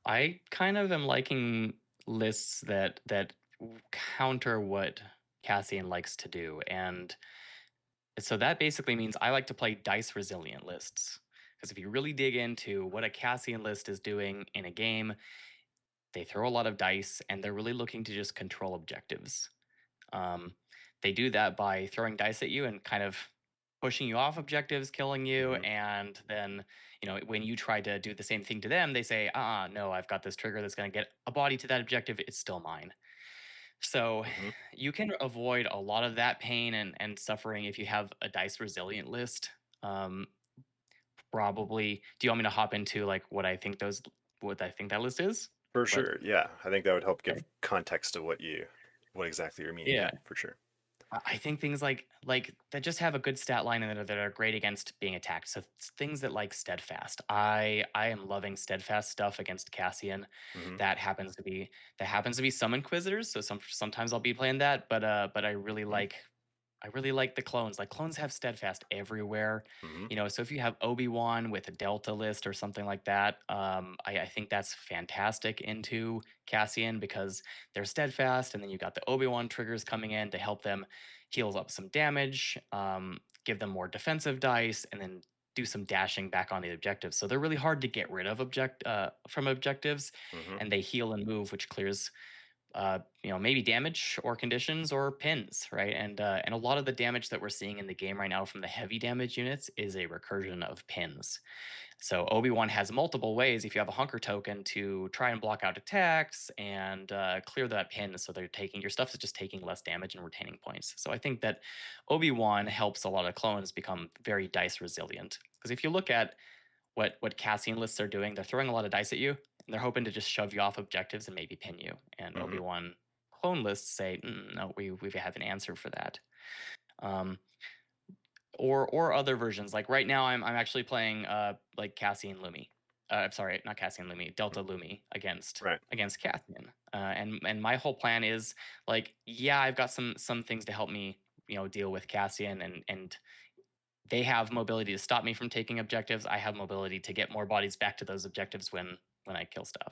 I kind of am liking lists that counter what Cassian likes to do, and so that basically means I like to play dice resilient lists. Because if you really dig into what a Cassian list is doing in a game, they throw a lot of dice and they're really looking to just control objectives. Um, they do that by throwing dice at you and kind of pushing you off objectives, killing you, Hmm. and then when you try to do the same thing to them, they say, no, I've got this trigger that's going to get a body to that objective. It's still mine." So Hmm. you can avoid a lot of that pain and suffering if you have a dice resilient list. Um, Probably. Do you want me to hop into like what I think that list is? For What? sure. Yeah, I think that would help Okay. give context to what exactly you're meaning. Yeah. Yeah, for sure. I think things like that just have a good stat line and that are great against being attacked. So things that like steadfast. I am loving steadfast stuff against Cassian. Hmm. That happens to be some inquisitors. So sometimes I'll be playing that, but Hmm. I really like the clones. Like clones have steadfast everywhere. Hmm. So if you have Obi-Wan with a Delta list or something like that, I think that's fantastic into Cassian because they're steadfast, and then you got the Obi-Wan triggers coming in to help them heal up some damage, give them more defensive dice, and then do some dashing back on the objectives. So they're really hard to get rid of from objectives, Hmm. and they heal and move, which clears maybe damage or conditions or pins, right? And a lot of the damage that we're seeing in the game right now from the heavy damage units is a recursion of pins. So Obi-Wan has multiple ways if you have a hunker token to try and block out attacks and clear that pin. So they're taking your stuff is just taking less damage and retaining points. So I think that Obi-Wan helps a lot of clones become very dice resilient. Because if you look at what Cassian lists are doing, they're throwing a lot of dice at you, and they're hoping to just shove you off objectives and maybe pin you. And Hmm. Obi-Wan clone lists say, no, we have an answer for that. Um, or other versions. Like right now, I'm actually playing like Cassian Lumi. I'm sorry, not Cassian Lumi, Delta Lumi Right. against Cassian. And my whole plan is like, yeah, I've got some things to help me, deal with Cassian, and they have mobility to stop me from taking objectives. I have mobility to get more bodies back to those objectives when I kill stuff.